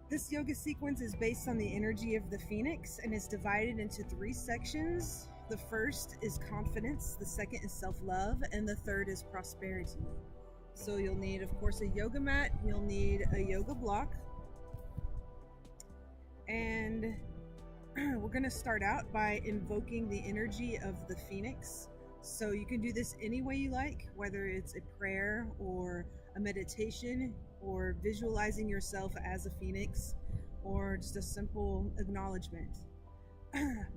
This yoga sequence is based on the energy of the phoenix and is divided into 3 sections. The first is confidence, the second is self-love, and the third is prosperity. So you'll need, of course, a yoga mat, you'll need a yoga block, and we're going to start out by invoking the energy of the phoenix. So you can do this any way you like, whether it's a prayer or a meditation or visualizing yourself as a phoenix or just a simple acknowledgement.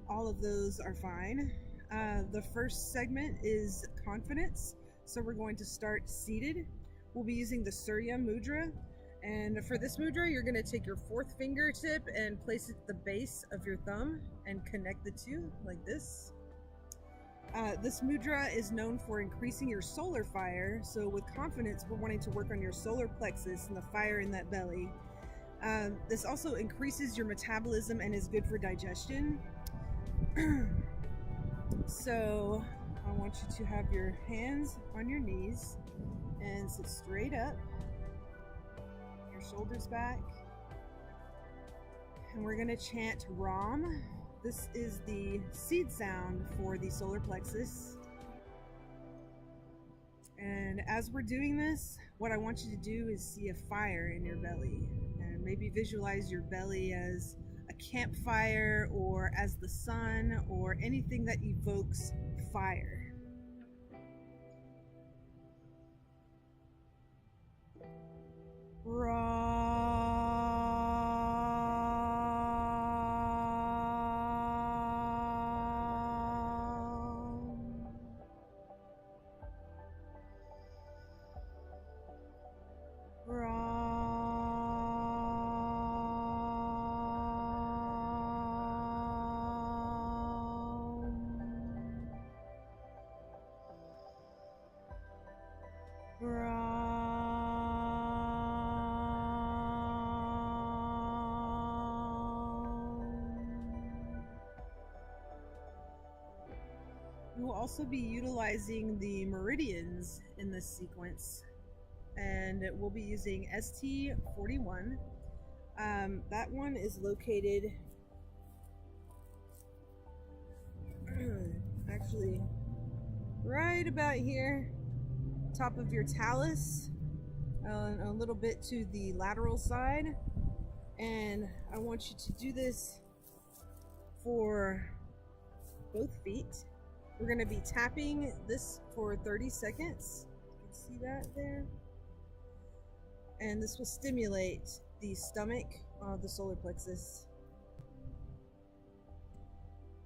All of those are fine. The first segment is confidence. So we're going to start seated. We'll be using the Surya Mudra. And for this mudra, you're going to take your 4th fingertip and place it at the base of your thumb and connect the two like this. This mudra is known for increasing your solar fire. So with confidence, we're wanting to work on your solar plexus and the fire in that belly. This also increases your metabolism and is good for digestion. So I want you to have your hands on your knees and sit straight up, your shoulders back, and we're going to chant Ram. This is the seed sound for the solar plexus. And as we're doing this, what I want you to do is see a fire in your belly, and maybe visualize your belly as a campfire or as the sun or anything that evokes fire. We will also be utilizing the meridians in this sequence, and we'll be using ST41. That one is located actually right about here, top of your talus, a little bit to the lateral side. And I want you to do this for both feet. We're going to be tapping this for 30 seconds. You can see that there. And this will stimulate the stomach of the solar plexus.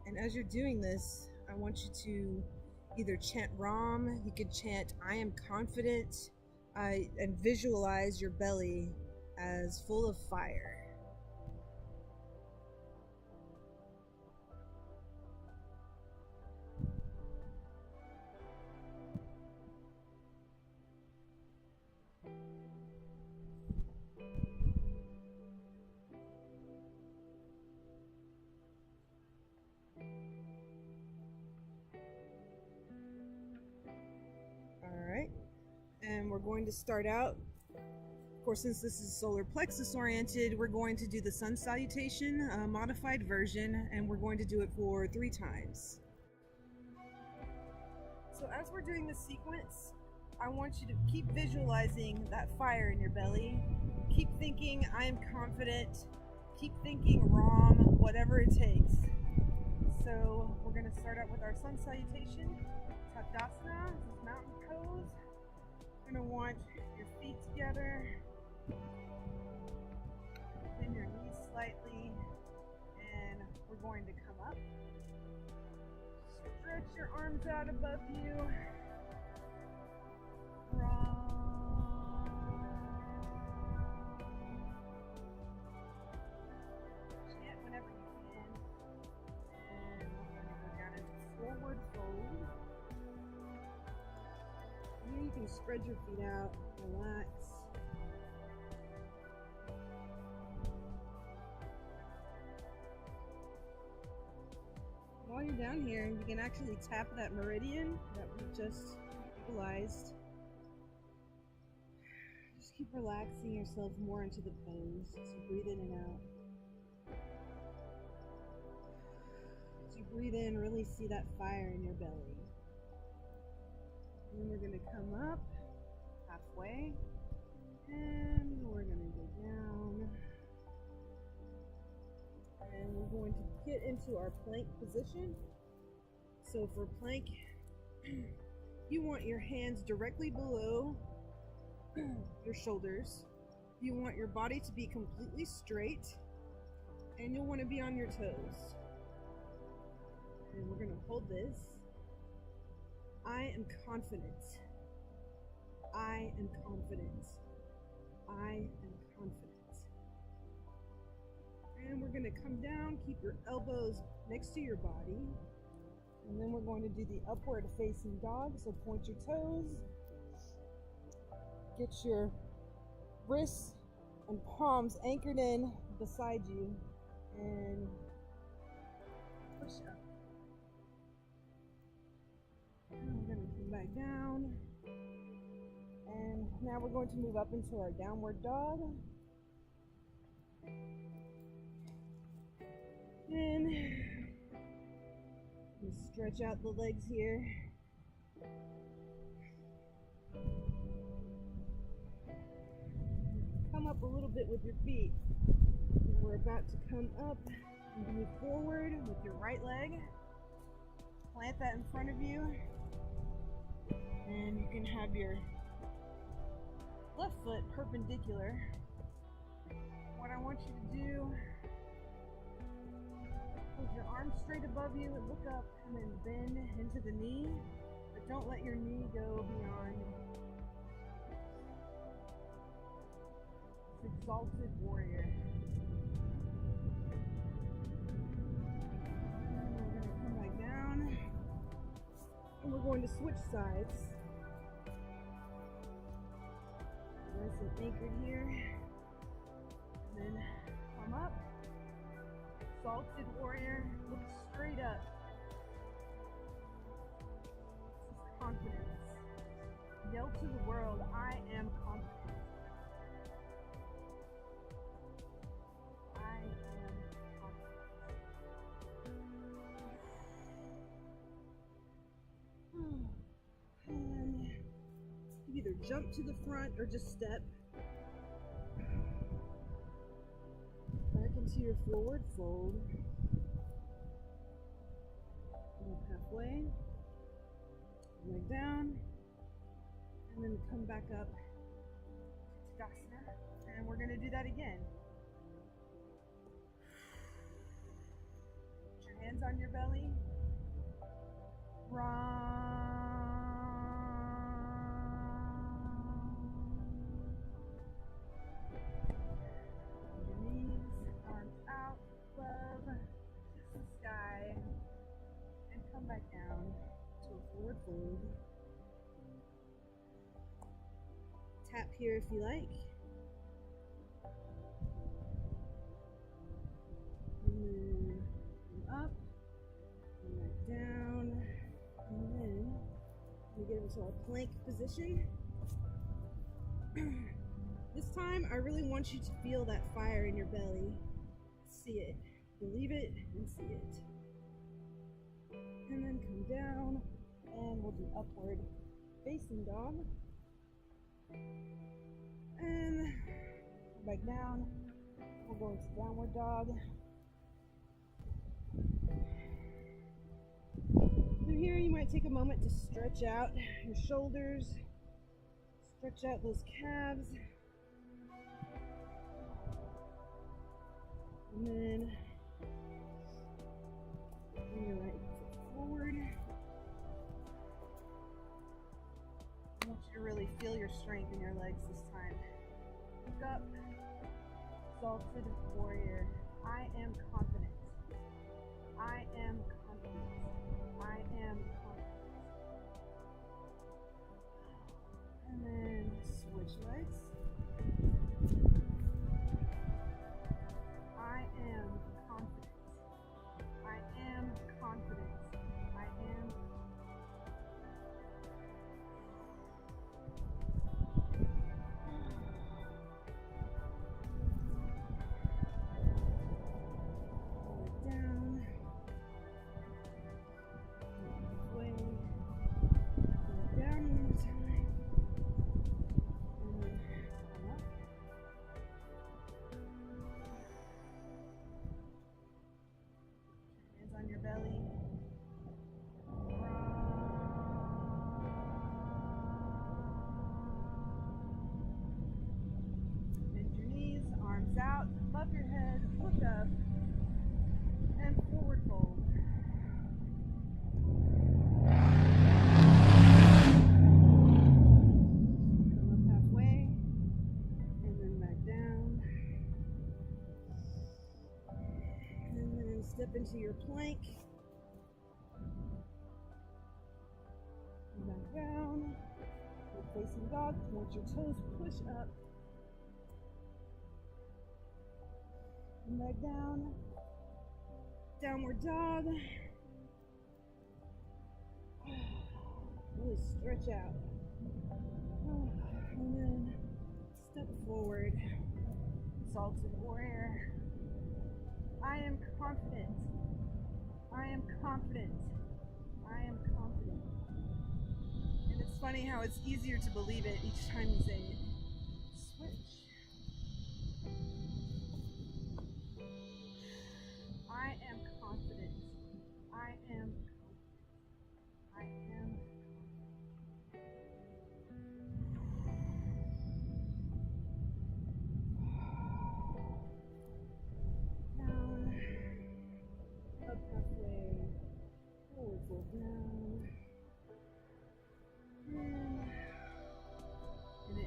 And as you're doing this, I want you to either chant Ram, you could chant I am confident, and visualize your belly as full of fire. Alright, and we're going to start out. Of course, since this is solar plexus oriented, we're going to do the sun salutation, modified version, and we're going to do it for 3 times. So as we're doing this sequence, I want you to keep visualizing that fire in your belly. Keep thinking, I am confident. Keep thinking Ram, whatever it takes. So we're going to start out with our sun salutation. Tadasana, this is mountain pose. You're going to want your feet together. Bend your knees slightly. And we're going to come up. Stretch your arms out above you. Chant whenever you can. And we're going to go down into forward fold. Here you can spread your feet out, relax. While you're down here, you can actually tap that meridian that we just utilized. Just Just keep relaxing yourself more into the pose. So breathe in and out. As you breathe in, really see that fire in your belly. And then we're going to come up halfway. And we're going to go down. And we're going to get into our plank position. So for plank, you want your hands directly below your shoulders. You want your body to be completely straight, and you'll want to be on your toes. And we're going to hold this. I am confident. I am confident. I am confident. And we're going to come down, keep your elbows next to your body. And then we're going to do the upward facing dog. So point your toes. Get your wrists and palms anchored in beside you. And push up. And we're going to come back down. And now we're going to move up into our downward dog. And stretch out the legs here. Come up a little bit with your feet. We're about to come up and move forward with your right leg. Plant that in front of you. And you can have your left foot perpendicular. What I want you to do, hold your arms straight above you and look up and then bend into the knee, but don't let your knee go beyond this exalted warrior. And we're going to come back down and we're going to switch sides. Nice and anchored here. And then come up. Exalted warrior. Look straight up. This is confidence. Yell to the world, I am confident. I am confident. And either jump to the front or just step back into your forward fold. Move halfway, leg down, and then come back up to Tadasana. And we're going to do that again. Put your hands on your belly. Back down to a forward fold. Tap here if you like. And then come up, and back down, and then we get into our plank position. This time, I really want you to feel that fire in your belly. See it, believe it, and see it. And then come down, and we'll do upward facing dog. And back down. We'll go into downward dog. From here, you might take a moment to stretch out your shoulders, stretch out those calves, and then bring your right foot forward. I want you to really feel your strength in your legs this time. Look up, exalted warrior. I am confident. I am confident. I am confident. And then switch legs. I am confident. I am confident. I am. toes out, above your head, look up, and forward fold. Come up halfway, and then back down. And then step into your plank. And back down. You're facing dog. Let your toes push up. And back down. Downward dog. Really stretch out. And then step forward. Exalted warrior. I am confident. I am confident. I am confident. And it's funny how it's easier to believe it each time you say it. Switch. I am confident. I am confident. I am down, up halfway, forward fold down,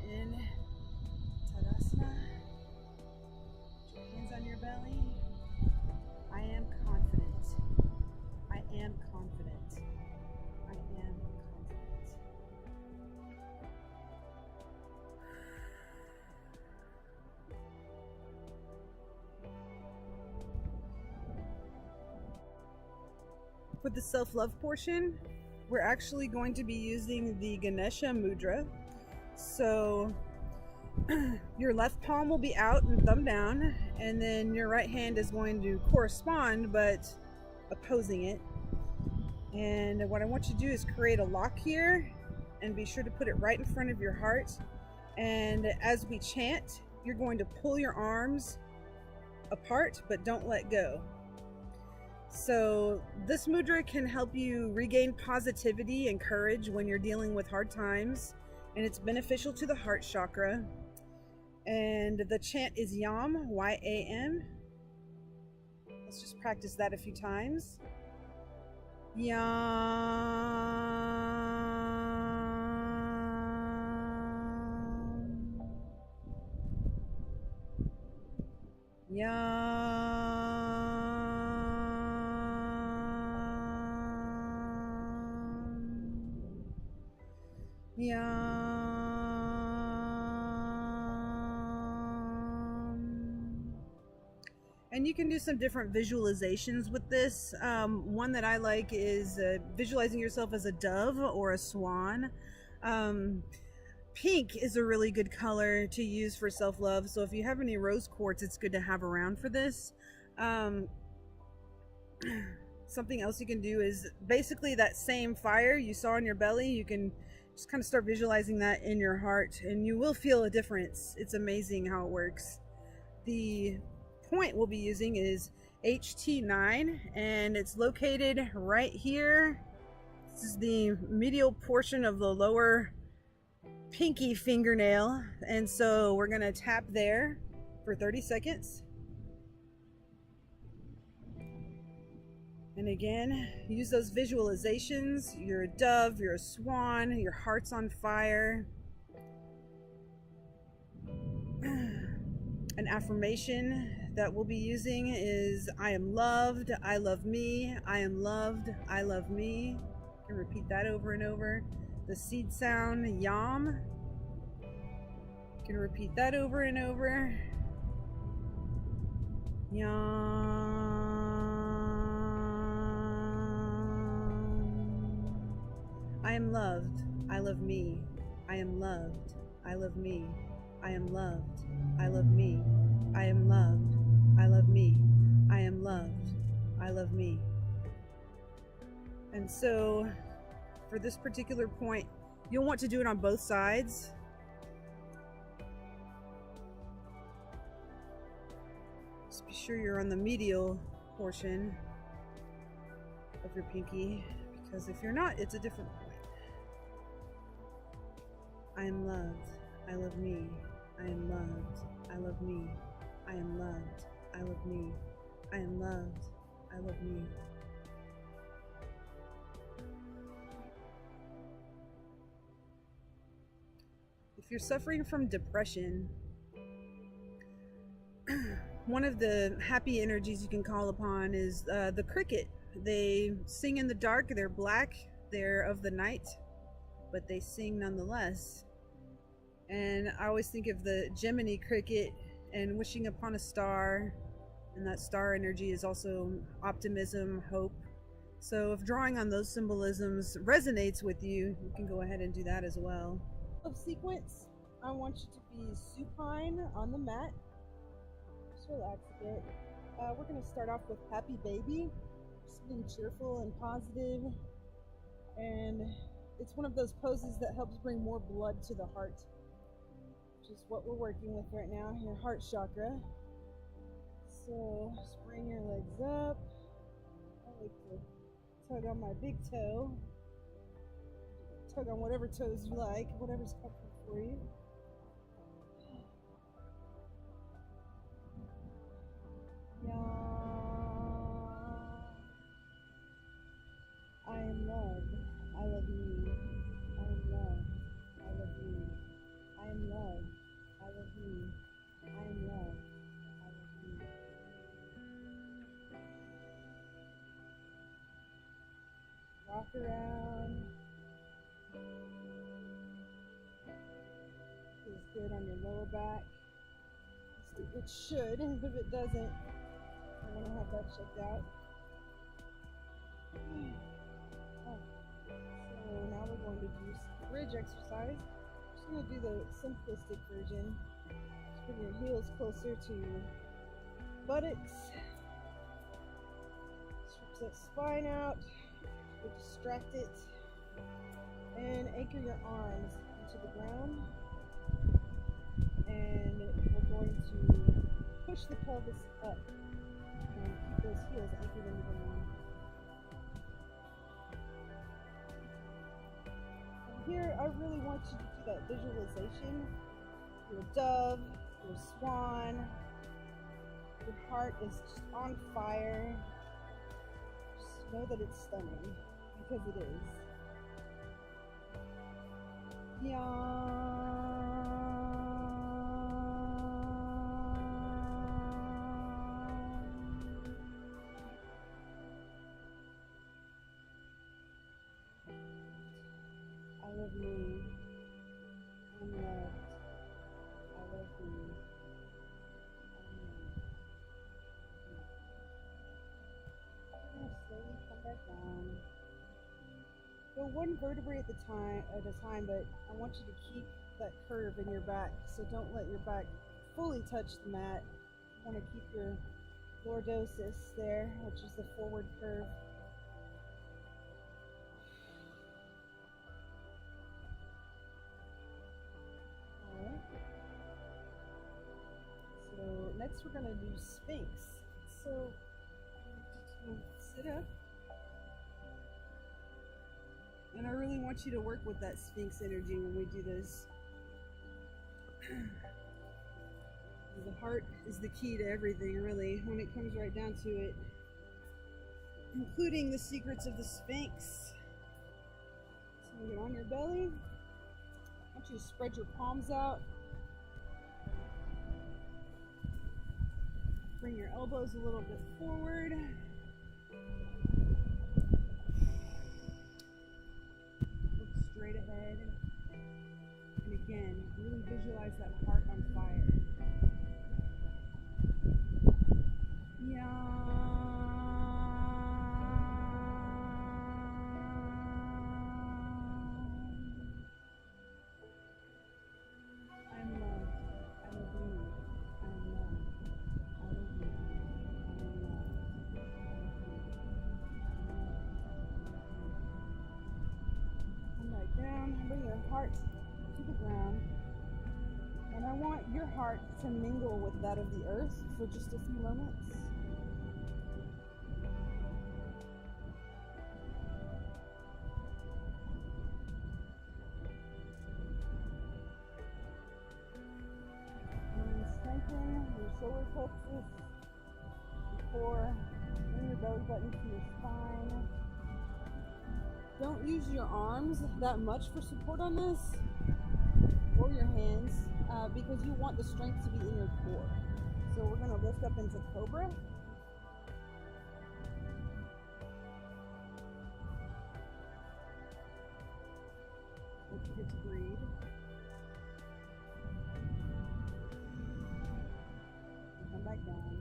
in Tadasana. Put your hands on your belly. I am confident. I am confident. I am confident. For the self-love portion, we're actually going to be using the Ganesha Mudra. So your left palm will be out and thumb down, and then your right hand is going to correspond but opposing it. And what I want you to do is create a lock here and be sure to put it right in front of your heart. And as we chant, you're going to pull your arms apart but don't let go. So this mudra can help you regain positivity and courage when you're dealing with hard times, and it's beneficial to the heart chakra. And the chant is Yam, Y-A-M. Let's just practice that a few times. Yam. Yam. Yam. And you can do some different visualizations with this. One that I like is visualizing yourself as a dove or a swan. Pink is a really good color to use for self-love. So if you have any rose quartz, it's good to have around for this. Something else you can do is basically that same fire you saw in your belly. You can just kind of start visualizing that in your heart, and you will feel a difference. It's amazing how it works. The point we'll be using is HT9, and it's located right here. This is the medial portion of the lower pinky fingernail, and so we're gonna tap there for 30 seconds. And again, use those visualizations. You're a dove, you're a swan, your heart's on fire. An affirmation that we'll be using is I am loved, I love me, I am loved, I love me. You can repeat that over and over. The seed sound, Yam. You can repeat that over and over. Yam. I am loved, I love me, I am loved, I love me, I am loved, I love me, I am loved, I love me, I am loved, I love me. And so for this particular point, you'll want to do it on both sides. Just be sure you're on the medial portion of your pinky, because if you're not, it's a different point. I am loved, I love me, I am loved, I love me, I am loved. I love me. I am loved. I love me. If you're suffering from depression, one of the happy energies you can call upon is the cricket. They sing in the dark, they're black, they're of the night, but they sing nonetheless. And I always think of the Gemini cricket and wishing upon a star, and that star energy is also optimism, hope. So if drawing on those symbolisms resonates with you, you can go ahead and do that as well. Of sequence, I want you to be supine on the mat. Just relax a bit. We're going to start off with Happy Baby, just being cheerful and positive. And it's one of those poses that helps bring more blood to the heart, which is what we're working with right now, your heart chakra. So just bring your legs up. I like to tug on my big toe. Tug on whatever toes you like, whatever's comfortable for you. I am loved. I love me. I am loved. I love me. I am loved. I love me. I am loved. I love me. Rock around. Feels good on your lower back. It should. If it doesn't, I want to have that checked out. So now we're going to do some bridge exercise. I'm just going to do the simplistic version. Just bring your heels closer to your buttocks. Stretch that spine out. Distract it. And anchor your arms into the ground. And we're going to push the pelvis up and keep those heels anchored into the ground. And here, I really want you to do that visualization. You're a dove, you're a swan, your heart is just on fire. Just know that it's stunning, because it is. Yeah. I love me. I'm loved. I love me. I'm loved. I'm gonna slowly come back down. Go one vertebrae at a time, but I want you to keep that curve in your back. So don't let your back fully touch the mat. You want to keep your lordosis there, which is the forward curve. Alright. So next we're going to do Sphinx. So sit up. And I really want you to work with that Sphinx energy when we do this. The heart is the key to everything, really, when it comes right down to it. Including the secrets of the Sphinx. So get on your belly. I want you to spread your palms out. Bring your elbows a little bit forward. Straight ahead, and again, really visualize that heart on fire. Yeah. I'm loved. I love you. I'm loved. I love you. I'm loved. Come back down. Bring your heart to the ground. And I want your heart to mingle with that of the earth for just a few moments. And strengthen lengthen your solar plexus before bring your belly button to your spine. Don't use your arms that much for support on this, or your hands, because you want the strength to be in your core. So we're going to lift up into Cobra. Don't forget to breathe. And come back down.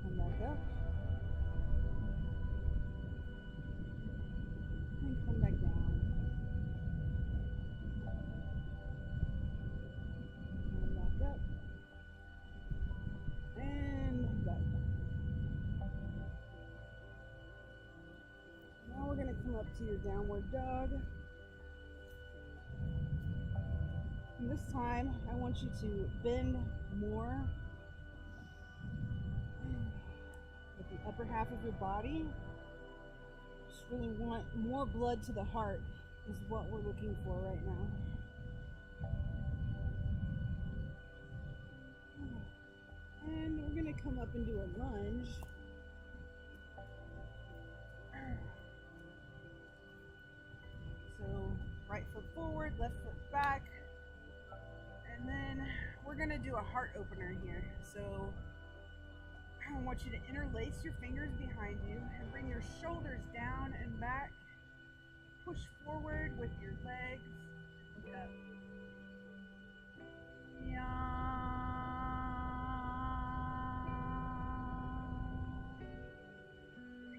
Come back up. And come back down. Come back up. And back. Now we're going to come up to your downward dog. And this time, I want you to bend more with the upper half of your body. Just really want more blood to the heart is what we're looking for right now. And we're going to come up and do a lunge. So right foot forward, left foot back. And then we're going to do a heart opener here. So I want you to interlace your fingers behind you and bring your shoulders down and back. Push forward with your legs. Look up.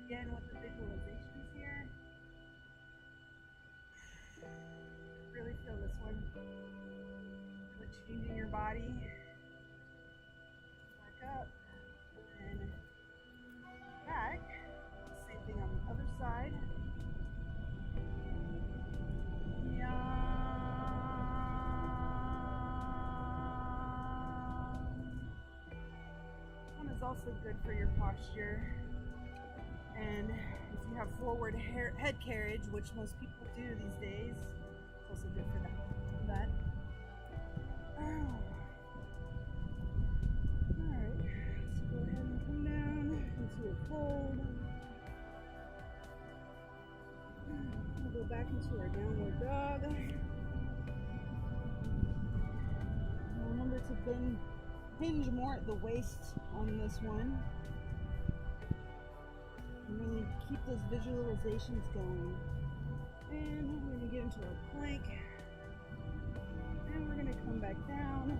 Again with the visualizations here. Really feel this one. Really changing your body. Back up. And back. Same thing on the other side. This one is also good for your posture. And if you have forward head carriage, which most people do these days, it's also good for that. Alright, so go ahead and come down into a fold. We'll go back into our downward dog. Remember to hinge more at the waist on this one. And really keep those visualizations going. And we're going to get into our plank. And we're going to come back down.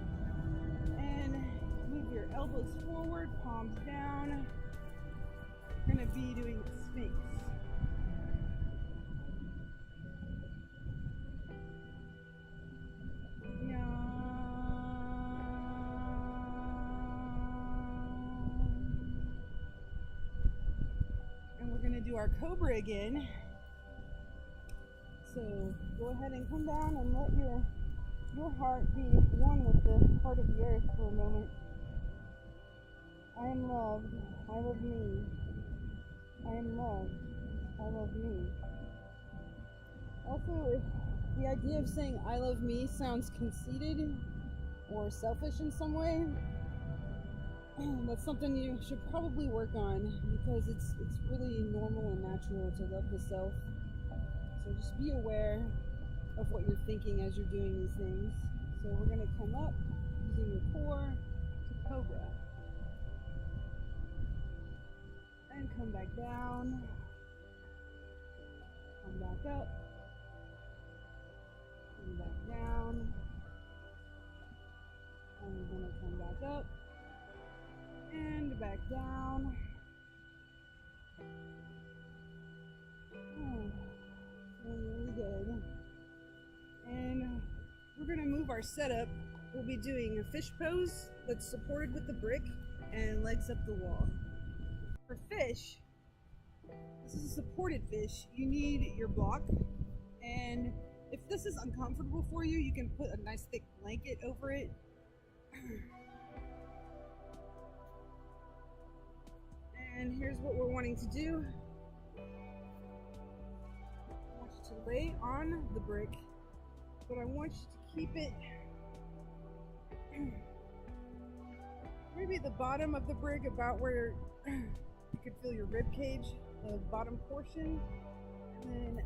And move your elbows forward, palms down. We're going to be doing Sphinx. Do our Cobra again. So go ahead and come down and let your heart be one with the heart of the earth for a moment. I am loved. I love me. I am loved. I love me. Also, if the idea of saying I love me sounds conceited or selfish in some way, that's something you should probably work on, because it's really normal and natural to love the self. So just be aware of what you're thinking as you're doing these things. So we're going to come up using your core to Cobra. And come back down. Come back up. Come back down. And we're going to come back up. And back down. Really good. And we're going to move our setup. We'll be doing a fish pose that's supported with the brick and legs up the wall. For fish, this is a supported fish. You need your block. And if this is uncomfortable for you, you can put a nice thick blanket over it. And here's what we're wanting to do. I want you to lay on the brick but I want you to keep it maybe the bottom of the brig, about where you could feel your rib cage, the bottom portion. And then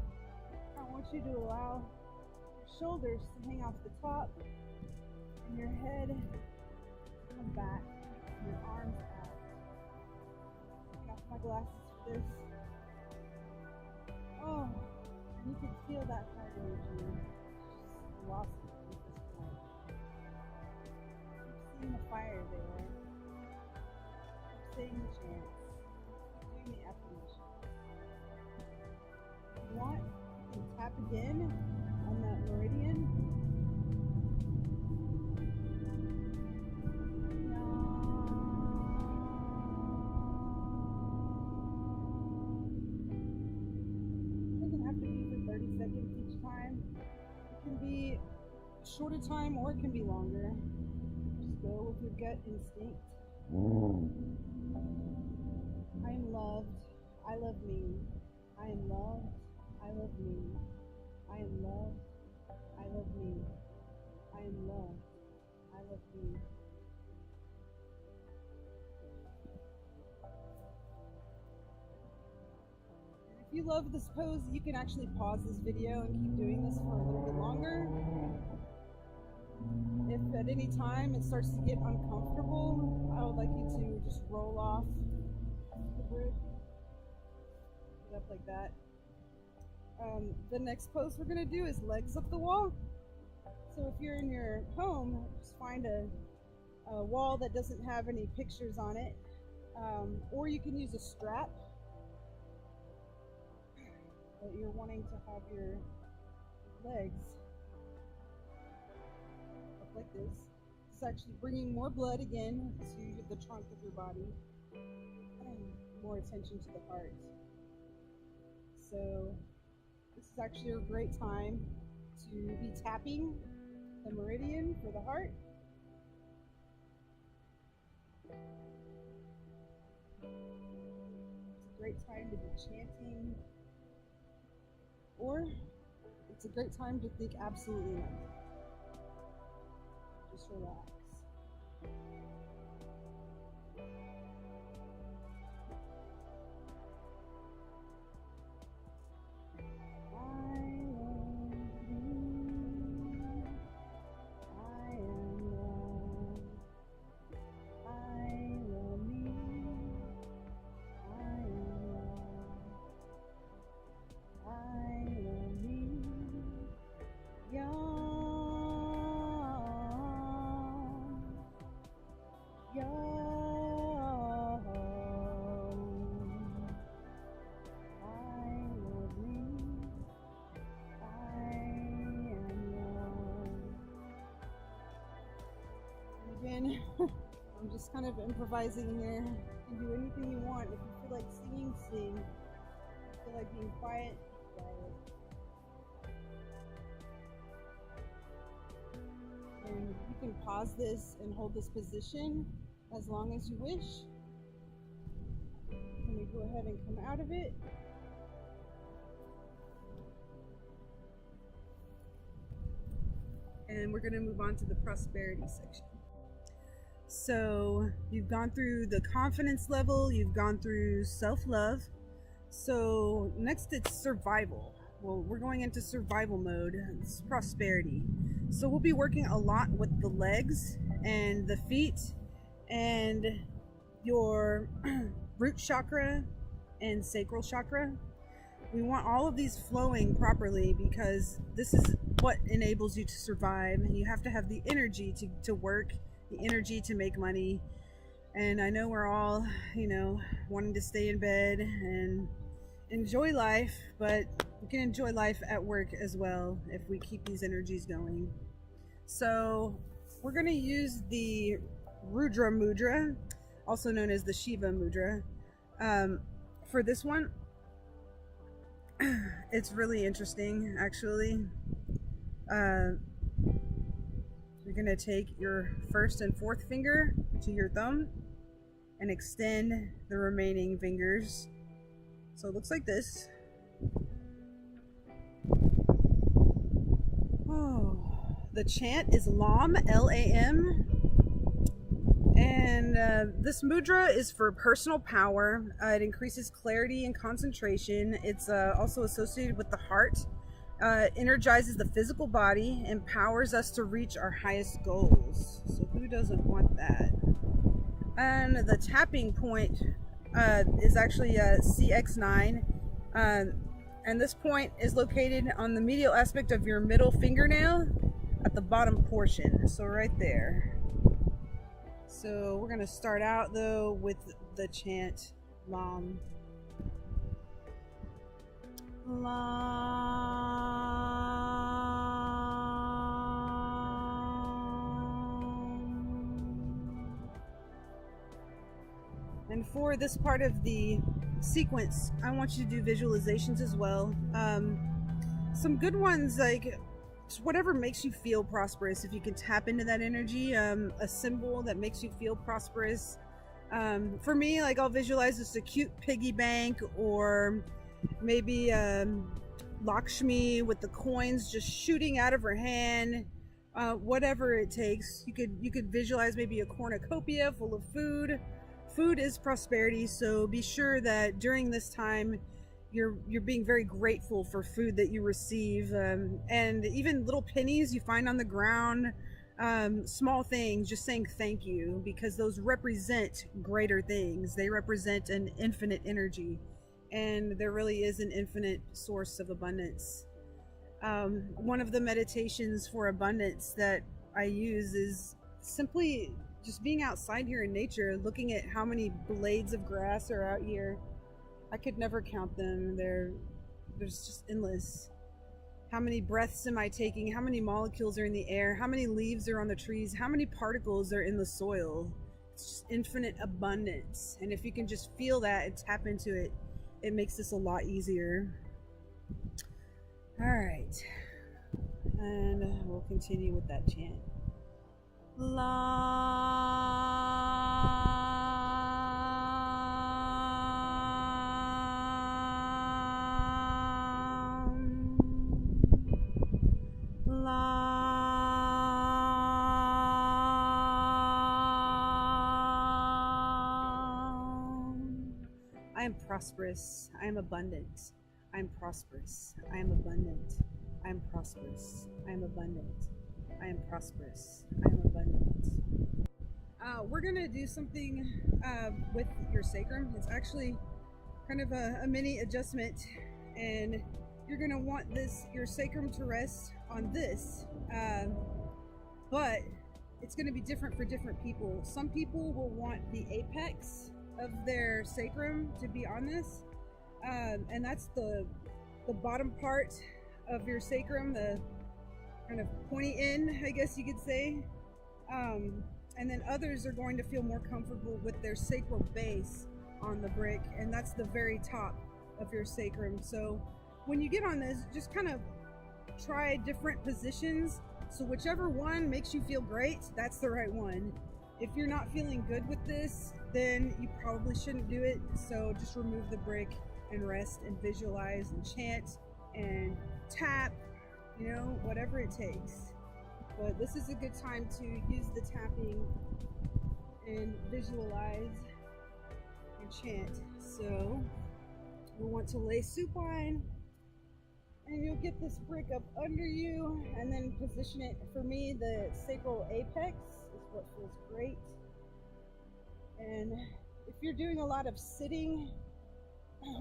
I want you to allow your shoulders to hang off the top and your head to come back, your arms out. Take off my glasses for this. Oh, and you can feel that heart energy. Just lost it at this point. Keep seeing the fire there. Keep saying the chants. Keep doing the affirmations. If you want, you can tap again on that meridian. Each time. It can be a shorter time or it can be longer. Just go with your gut instinct. I am loved. I love me. I am loved. I love me. I am loved. I love me. I am loved. I love me. If you love this pose, you can actually pause this video and keep doing this for a little bit longer. If at any time it starts to get uncomfortable, I would like you to just roll off the bridge. Get up like that. The next pose we're going to do is legs up the wall. So if you're in your home, just find a wall that doesn't have any pictures on it. Or you can use a strap that you're wanting to have your legs up like this. It's actually bringing more blood again to the trunk of your body and more attention to the heart. So this is actually a great time to be tapping the meridian for the heart. It's a great time to be chanting. Or it's a great time to think absolutely nothing. Just relax. Again, I'm just kind of improvising here. You can do anything you want. If you feel like singing, sing. If you feel like being quiet, quiet. And you can pause this and hold this position as long as you wish. Let me go ahead and come out of it. And we're going to move on to the prosperity section. So you've gone through the confidence level, you've gone through self-love. So next it's survival. Well, we're going into survival mode. It's prosperity. So we'll be working a lot with the legs and the feet and your root chakra and sacral chakra. We want all of these flowing properly because this is what enables you to survive. You have to have the energy to work, the energy to make money. And I know we're all, wanting to stay in bed and enjoy life, but we can enjoy life at work as well if we keep these energies going. So we're going to use the Rudra Mudra, also known as the Shiva Mudra. For this one, it's really interesting, actually. You're going to take your first and fourth finger to your thumb and extend the remaining fingers. So it looks like this. Oh, the chant is Lam, Lam. And this mudra is for personal power. It increases clarity and concentration. It's also associated with the heart. Energizes the physical body, empowers us to reach our highest goals. So who doesn't want that? And the tapping point is actually CX9. And this point is located on the medial aspect of your middle fingernail at the bottom portion. So right there. So we're going to start out though with the chant Lam. Lam. And for this part of the sequence, I want you to do visualizations as well. Some good ones, like whatever makes you feel prosperous. If you can tap into that energy, a symbol that makes you feel prosperous. For me, like I'll visualize just a cute piggy bank, or maybe Lakshmi with the coins just shooting out of her hand. Whatever it takes, you could visualize maybe a cornucopia full of food. Food is prosperity, so be sure that during this time you're being very grateful for food that you receive, and even little pennies you find on the ground, small things, just saying thank you, because those represent greater things. They represent an infinite energy, and there really is an infinite source of abundance. One of the meditations for abundance that I use is simply just being outside here in nature, looking at how many blades of grass are out here. I could never count them. There's just endless. How many breaths am I taking? How many molecules are in the air? How many leaves are on the trees? How many particles are in the soil? It's just infinite abundance. And if you can just feel that and tap into it, it makes this a lot easier. All right. And we'll continue with that chant. I am prosperous. I am abundant. I am prosperous. I am abundant. I am prosperous. I am abundant. I am prosperous. I am abundant. We're gonna do something with your sacrum. It's actually kind of a mini adjustment, and you're gonna want your sacrum to rest on this, but it's gonna be different for different people. Some people will want the apex of their sacrum to be on this, and that's the bottom part of your sacrum, the kind of pointy end, I guess you could say. And then others are going to feel more comfortable with their sacral base on the brick, and that's the very top of your sacrum. So when you get on this, just kind of try different positions. So whichever one makes you feel great, that's the right one. If you're not feeling good with this, then you probably shouldn't do it. So just remove the brick and rest and visualize and chant and tap, whatever it takes. But this is a good time to use the tapping and visualize and chant. So you'll want to lay supine, and you'll get this brick up under you and then position it. For me, the sacral apex is what feels great. And if you're doing a lot of sitting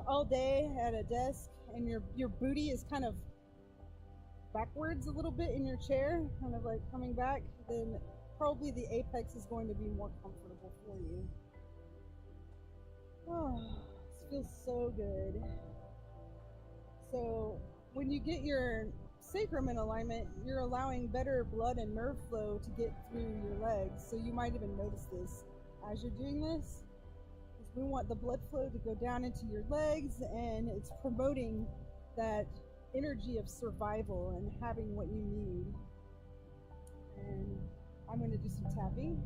all day at a desk and your booty is kind of backwards a little bit in your chair, kind of like coming back, then probably the apex is going to be more comfortable for you. Oh, this feels so good. So when you get your sacrum in alignment, you're allowing better blood and nerve flow to get through your legs. So you might even notice this as you're doing this. We want the blood flow to go down into your legs, and it's promoting that energy of survival and having what you need. And I'm going to do some tapping.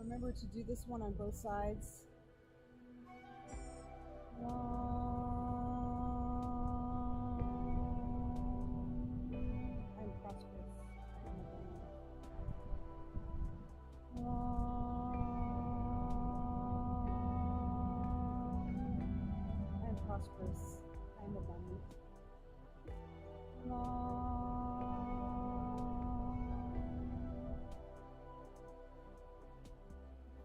Remember to do this one on both sides. And prosperous. And prosperous and abundant.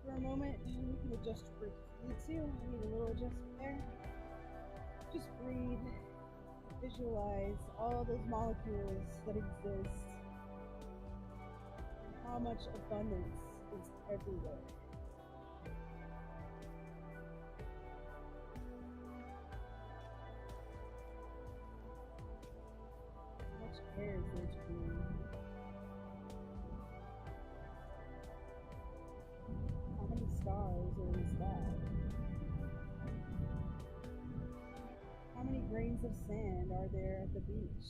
For a moment, you can adjust your breath if you need to. I need a little adjustment there. Just breathe. Visualize all those molecules that exist and how much abundance is everywhere. How much air is there to breathe? How many stars are in the sky? How many grains of sand are there at the beach?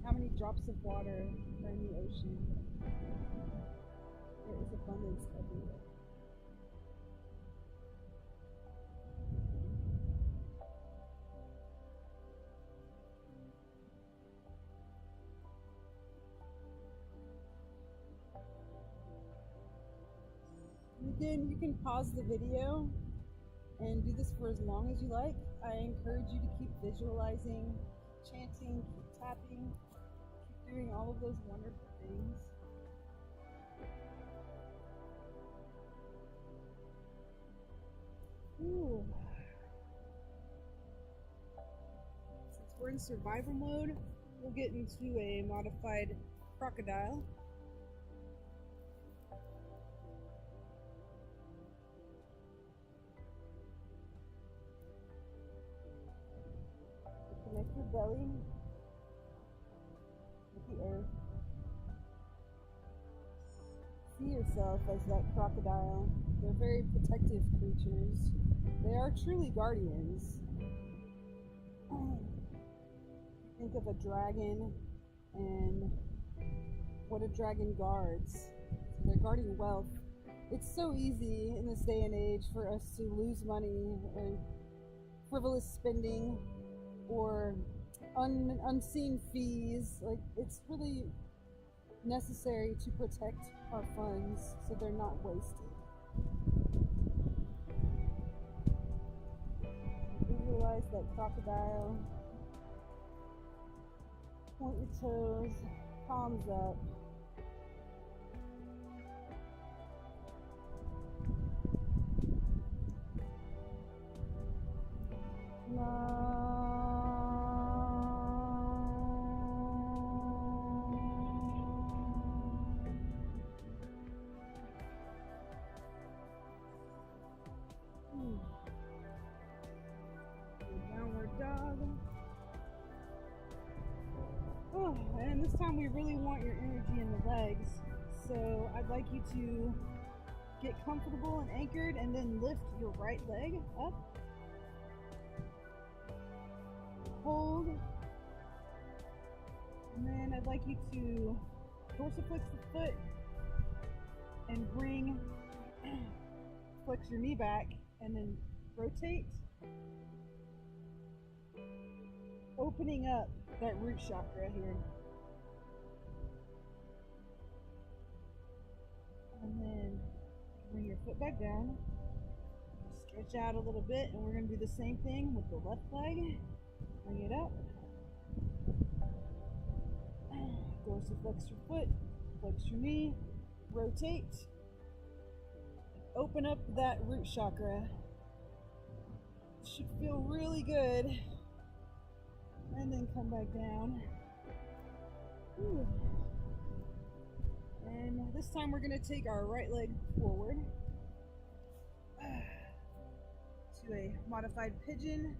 How many drops of water are in the ocean? There is abundance everywhere. Again, you can pause the video and do this for as long as you like. I encourage you to keep visualizing, keep chanting, keep tapping, keep doing all of those wonderful things. Ooh. Since we're in survival mode, we'll get into a modified crocodile. Connect your belly with the earth. See yourself as that crocodile. They're very protective creatures. They are truly guardians. Think of a dragon and what a dragon guards. They're guarding wealth. It's so easy in this day and age for us to lose money or frivolous spending or unseen fees. Like, it's really necessary to protect our funds so they're not wasted. Visualize that crocodile. Point your toes, palms up. Downward dog. Oh, and this time we really want your energy in the legs. So I'd like you to get comfortable and anchored and then lift your right leg up. Hold. And then I'd like you to dorsiflex the foot and flex your knee back and then rotate, opening up that root chakra here. And then bring your foot back down, stretch out a little bit, and we're going to do the same thing with the left leg. Bring it up, dorsiflex your foot, flex your knee, rotate, open up that root chakra. It should feel really good. And then come back down. Ooh. And this time we're going to take our right leg forward to a modified pigeon.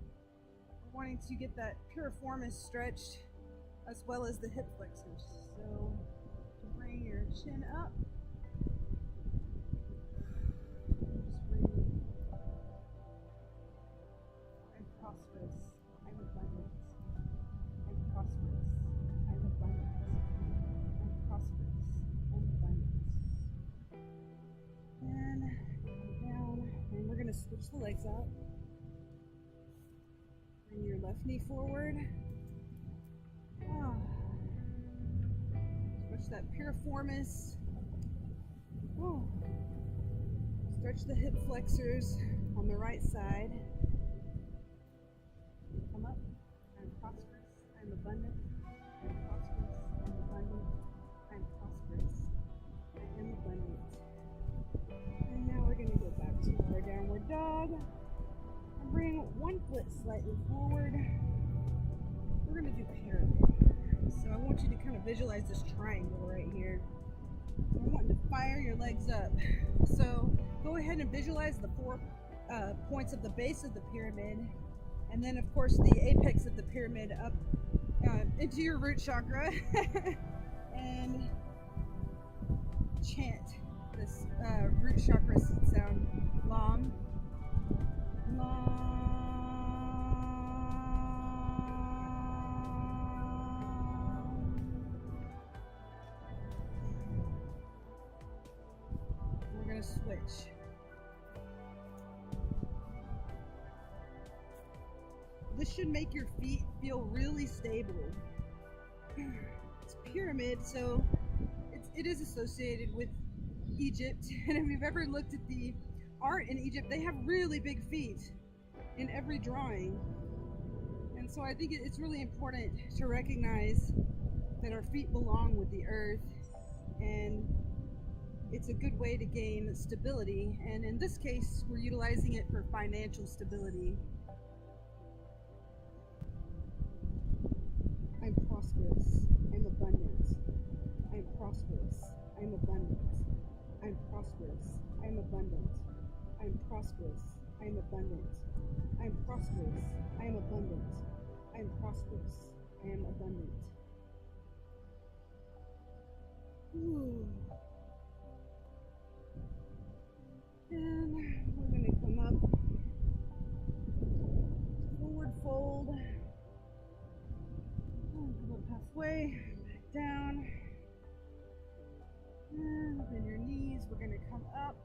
We're wanting to get that piriformis stretched as well as the hip flexors. So bring your chin up. Just breathe. And prosperous. I'm abundant. And prosperous, and abundant, and prosperous, and abundant. going to switch the legs out. Bring your left knee forward. Stretch that piriformis. Stretch the hip flexors on the right side. Come up. I'm prosperous. I'm abundant. I'm prosperous. I'm abundant. I'm prosperous. I am abundant. And now we're going to go back to our downward dog. And bring one foot slightly forward. We're going to do pyramid. So I want you to kind of visualize this triangle right here. I want you to fire your legs up. So go ahead and visualize the 4 points of the base of the pyramid. And then, of course, the apex of the pyramid up into your root chakra. And chant this root chakra seed sound. Lam. Lam. We're going to switch. This should make your feet feel really stable. It's pyramid, so it is associated with Egypt. And if you've ever looked at the art in Egypt, they have really big feet in every drawing. And so I think it's really important to recognize that our feet belong with the earth, and it's a good way to gain stability. And in this case, we're utilizing it for financial stability. I'm prosperous. I'm abundant. I'm prosperous. I'm abundant. I'm prosperous. I'm abundant. I'm prosperous. I'm abundant. I'm prosperous. I'm abundant. I'm prosperous. I am abundant. Ooh. And we're going to come up. Forward fold. Come up halfway. Back down. And bend your knees. We're going to come up.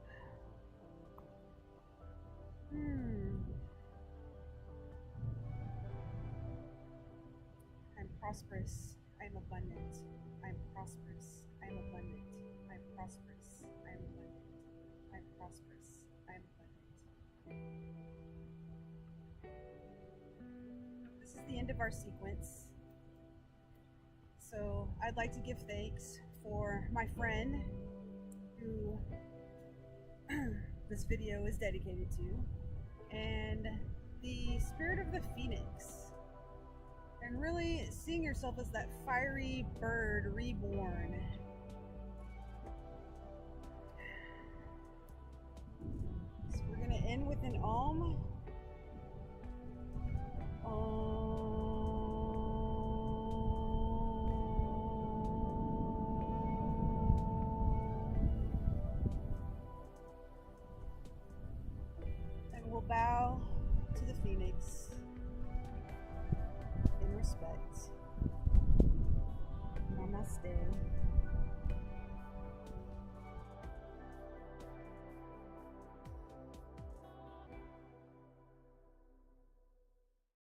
I'm prosperous. I'm abundant. I'm prosperous. I'm abundant. I'm prosperous. I'm abundant. I'm prosperous. I'm abundant. This is the end of our sequence. So I'd like to give thanks for my friend who this video is dedicated to, and the spirit of the phoenix, and really seeing yourself as that fiery bird reborn. So we're going to end with an Om. And we'll bow to the phoenix in respect. Namaste.